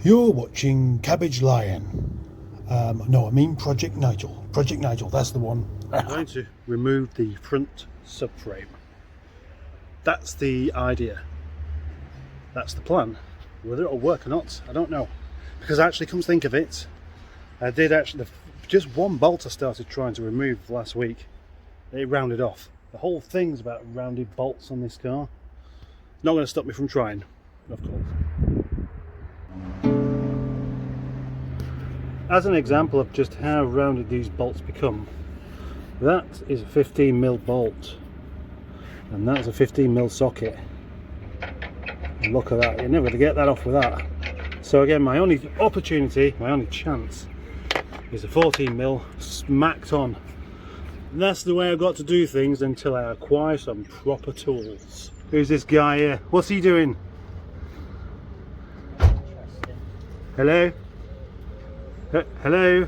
You're watching Cabbage Lion. No, I mean Project Nigel. Project Nigel, that's the one. I'm going to remove the front subframe. That's the idea. That's the plan. Whether it'll work or not, I don't know. Because actually, come to think of it, I did actually, just one bolt I started trying to remove last week. It rounded off. The whole thing's about rounded bolts on this car. Not going to stop me from trying, of course. As an example of just how rounded these bolts become, that is a 15mm bolt and that's a 15mm socket. And look at that, you're never going to get that off with that. So again, my only opportunity, my only chance is a 14mm smacked on. And that's the way I've got to do things until I acquire some proper tools. Who's this guy here? What's he doing? Hello? Hello?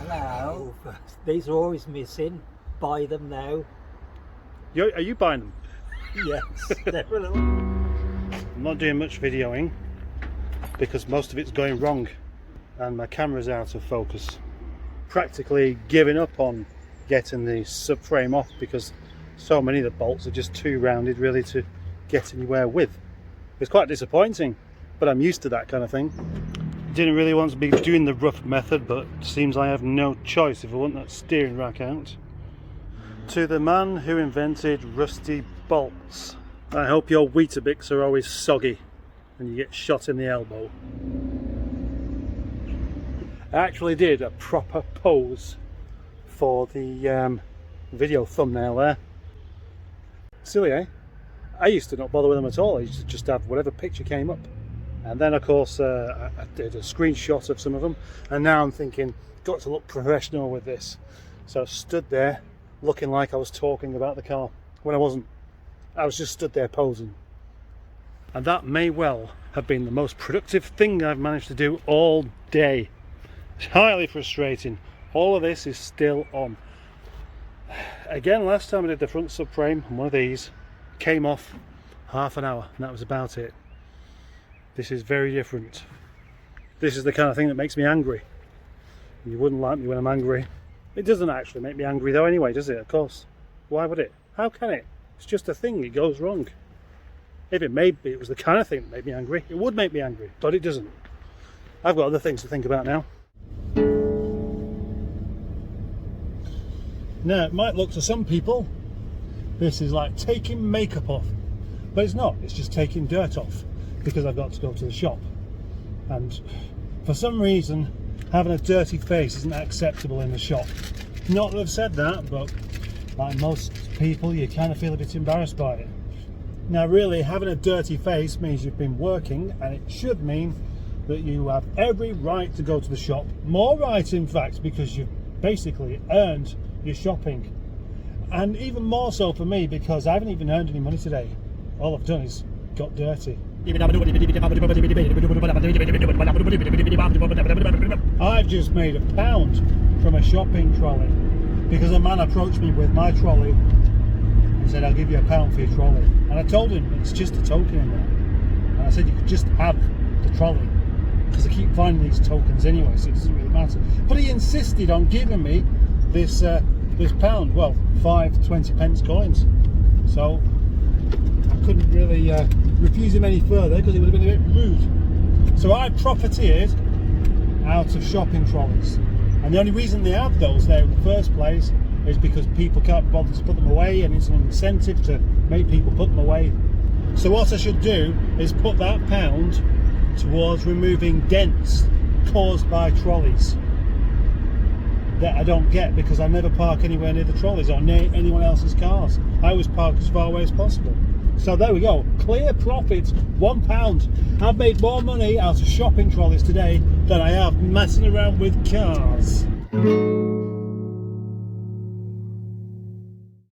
Hello. These are always missing. Buy them now. Are you buying them? Yes, definitely. I'm not doing much videoing because most of it's going wrong and my camera's out of focus. Practically giving up on getting the subframe off because so many of the bolts are just too rounded really to get anywhere with. It's quite disappointing, but I'm used to that kind of thing. Didn't really want to be doing the rough method, but seems I have no choice if I want that steering rack out. To the man who invented rusty bolts, I hope your Weetabix are always soggy and you get shot in the elbow. I actually did a proper pose for the video thumbnail there. Silly, eh? I used to not bother with them at all. I used to just have whatever picture came up. And then of course I did a screenshot of some of them, and now I'm thinking, got to look professional with this. So I stood there looking like I was talking about the car when I wasn't. I was just stood there posing. And that may well have been the most productive thing I've managed to do all day. It's highly frustrating. All of this is still on. Again, last time I did the front subframe on one of these, came off half an hour and that was about it. This is very different. This is the kind of thing that makes me angry. You wouldn't like me when I'm angry. It doesn't actually make me angry though anyway, does it? Of course. Why would it? How can it? It's just a thing, it goes wrong. If it was the kind of thing that made me angry, it would make me angry, but it doesn't. I've got other things to think about now. Now, it might look to some people, this is like taking makeup off, but it's not, it's just taking dirt off. Because I've got to go to the shop, and for some reason having a dirty face isn't acceptable in the shop. Not that I've said that, but like most people you kind of feel a bit embarrassed by it. Now really, having a dirty face means you've been working, and it should mean that you have every right to go to the shop. More right in fact, because you've basically earned your shopping. And even more so for me, because I haven't even earned any money today. All I've done is got dirty. I've just made £1 from a shopping trolley because a man approached me with my trolley and said, I'll give you £1 for your trolley. And I told him it's just a token in there. And I said you could just have the trolley because I keep finding these tokens anyway, so it doesn't really matter. But he insisted on giving me this £1, well, 5 20p coins. So I couldn't really refuse him any further because it would have been a bit rude. So I profiteered out of shopping trolleys, and the only reason they have those there in the first place is because people can't bother to put them away, and it's an incentive to make people put them away. So what I should do is put that £1 towards removing dents caused by trolleys that I don't get because I never park anywhere near the trolleys or near anyone else's cars. I always park as far away as possible. So there we go, clear profit, £1. I've made more money out of shopping trolleys today than I have messing around with cars.